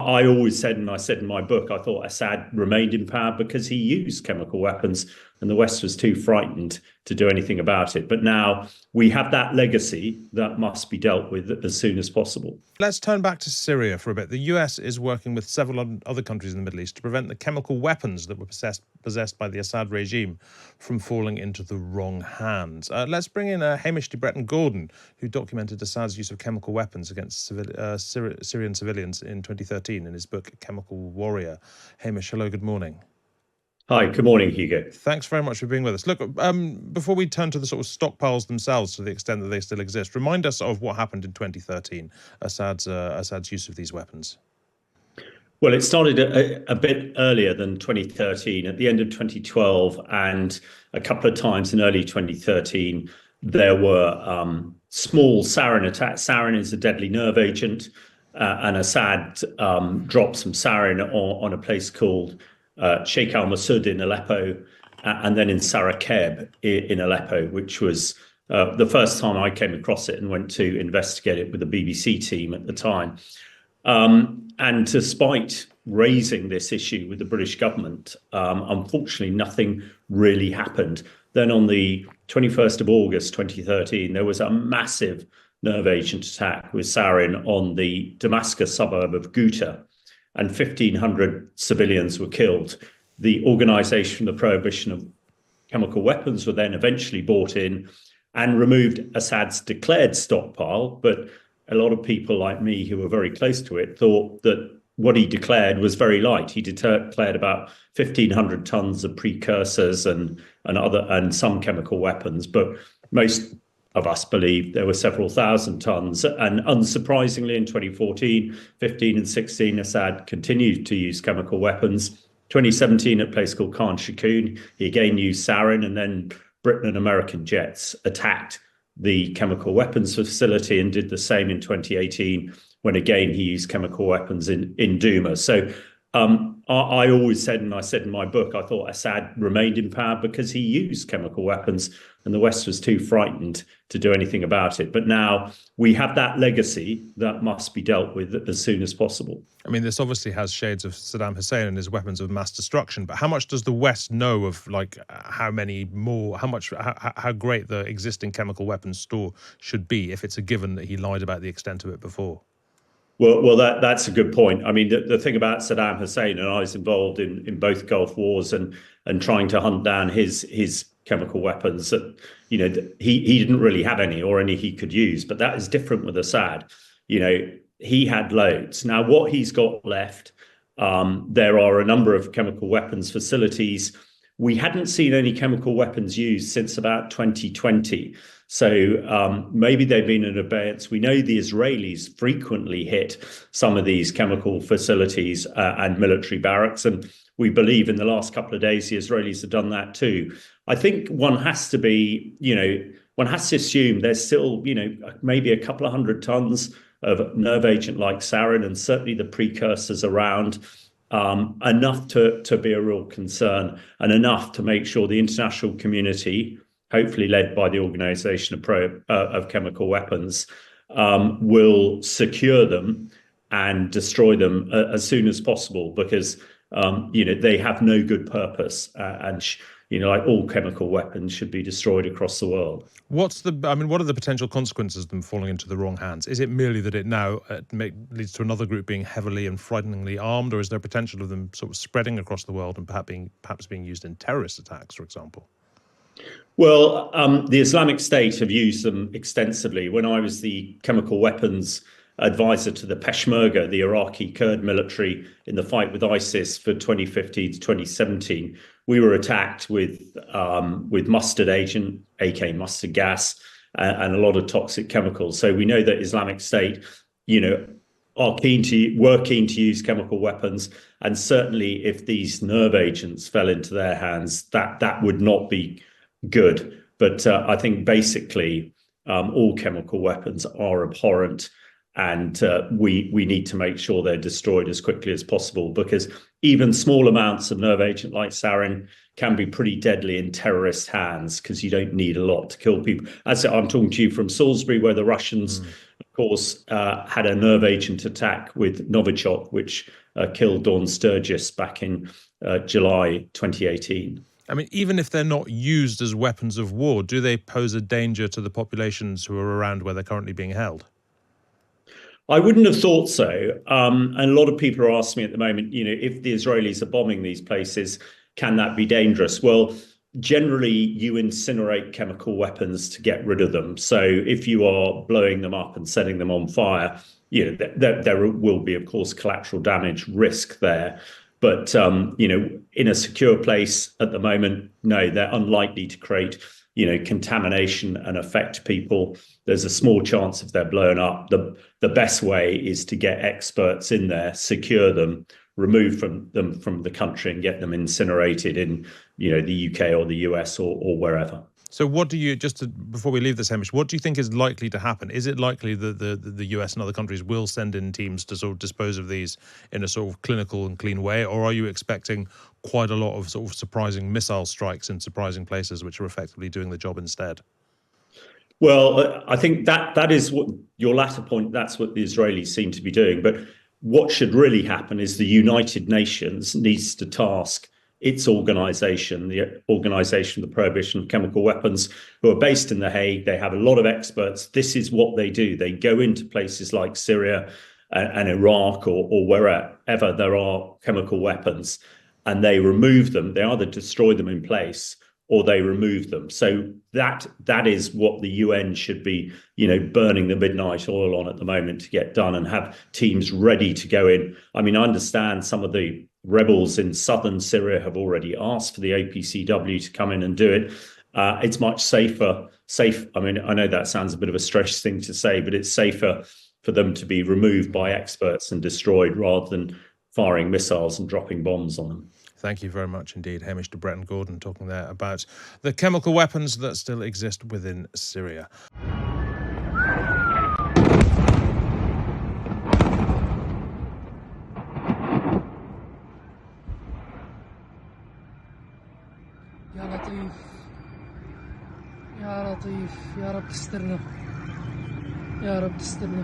I always said, and I said in my book, I thought Assad remained in power because he used chemical weapons and the West was too frightened to do anything about it. But now we have that legacy that must be dealt with as soon as possible. Let's turn back to Syria for a bit. The US is working with several other countries in the Middle East to prevent the chemical weapons that were possessed by the Assad regime from falling into the wrong hands. Let's bring in Hamish de Bretton Gordon, who documented Assad's use of chemical weapons against Syrian civilians in 2013 in his book Chemical Warrior. Hamish, hello, good morning. Hi, good morning, Hugo. Thanks very much for being with us. Look, before we turn to the sort of stockpiles themselves, to the extent that they still exist, remind us of what happened in 2013, Assad's use of these weapons. Well, it started a bit earlier than 2013, at the end of 2012, and a couple of times in early 2013, there were small sarin attacks. Sarin is a deadly nerve agent, and Assad dropped some sarin on a place called Sheikh al-Masud in Aleppo, and then in Sarakeb in Aleppo, which was the first time I came across it and went to investigate it with the BBC team at the time. And despite raising this issue with the British government, unfortunately, nothing really happened. Then on the 21st of August 2013, there was a massive nerve agent attack with sarin on the Damascus suburb of Ghouta, and 1,500 civilians were killed. The Organisation for the Prohibition of Chemical Weapons were then eventually brought in and removed Assad's declared stockpile. But a lot of people like me who were very close to it thought that what he declared was very light. He declared about 1,500 tons of precursors and some chemical weapons, but most of us believe there were several thousand tons. And unsurprisingly, in 2014, 15 and 16, Assad continued to use chemical weapons. 2017, at a place called Khan Shaykhun, he again used sarin, and then Britain and American jets attacked the chemical weapons facility and did the same in 2018, when again he used chemical weapons in Douma. So I always said, and I said in my book, I thought Assad remained in power because he used chemical weapons and the West was too frightened to do anything about it. But now we have that legacy that must be dealt with as soon as possible. I mean, this obviously has shades of Saddam Hussein and his weapons of mass destruction, but how much does the West know of, like, how great the existing chemical weapons store should be if it's a given that he lied about the extent of it before? Well, that's a good point. I mean, the thing about Saddam Hussein, and I was involved in both Gulf Wars and trying to hunt down his chemical weapons, that, you know, he didn't really have any, or any he could use. But that is different with Assad. You know, he had loads. Now, what he's got left, there are a number of chemical weapons facilities. We hadn't seen any chemical weapons used since about 2020. So maybe they've been in abeyance. We know the Israelis frequently hit some of these chemical facilities and military barracks. And we believe in the last couple of days, the Israelis have done that too. I think one has to assume there's still, maybe a couple of hundred tons of nerve agent like sarin, and certainly the precursors around, enough to be a real concern, and enough to make sure the international community, hopefully led by the Organisation of Chemical Weapons, will secure them and destroy them as soon as possible, because they have no good purpose, and like all chemical weapons, should be destroyed across the world. What are the potential consequences of them falling into the wrong hands? Is it merely that it now leads to another group being heavily and frighteningly armed, or is there potential of them sort of spreading across the world and perhaps being used in terrorist attacks, for example? Well, the Islamic State have used them extensively. When I was the chemical weapons advisor to the Peshmerga, the Iraqi Kurd military, in the fight with ISIS for 2015 to 2017, we were attacked with mustard agent, aka mustard gas, and a lot of toxic chemicals. So we know that Islamic State, were keen to use chemical weapons, and certainly if these nerve agents fell into their hands, that would not be good. But I think basically all chemical weapons are abhorrent, and we need to make sure they're destroyed as quickly as possible, because even small amounts of nerve agent like sarin can be pretty deadly in terrorist hands, because you don't need a lot to kill people. As I'm talking to you from Salisbury, where the Russians, of course, had a nerve agent attack with Novichok, which killed Dawn Sturgis back in July 2018. I mean, even if they're not used as weapons of war, do they pose a danger to the populations who are around where they're currently being held? I wouldn't have thought so. And a lot of people are asking me at the moment, if the Israelis are bombing these places, can that be dangerous? Well, generally, you incinerate chemical weapons to get rid of them. So if you are blowing them up and setting them on fire, there will be, of course, collateral damage risk there. But in a secure place at the moment, no, they're unlikely to create contamination and affect people. There's a small chance if they're blown up. The best way is to get experts in there, secure them, remove them from the country, and get them incinerated in the UK or the US or wherever. So what do you, before we leave this, Hamish, what do you think is likely to happen? Is it likely that the US and other countries will send in teams to sort of dispose of these in a sort of clinical and clean way? Or are you expecting quite a lot of sort of surprising missile strikes in surprising places, which are effectively doing the job instead? Well, I think that is what your latter point, that's what the Israelis seem to be doing. But what should really happen is the United Nations needs to task its organization, the Organization of the Prohibition of Chemical Weapons, who are based in The Hague. They have a lot of experts. This is what they do. They go into places like Syria and Iraq or wherever there are chemical weapons, and they remove them. They either destroy them in place or they remove them. So that is what the UN should be, burning the midnight oil on at the moment to get done and have teams ready to go in. I mean, I understand some of the rebels in southern Syria have already asked for the OPCW to come in and do it. It's much safer. I mean, I know that sounds a bit of a stretch thing to say, but it's safer for them to be removed by experts and destroyed rather than firing missiles and dropping bombs on them. Thank you very much indeed, Hamish de Bretton Gordon, talking there about the chemical weapons that still exist within Syria. يا لطيف يا لطيف يا رب تسترنا يا رب تسترنا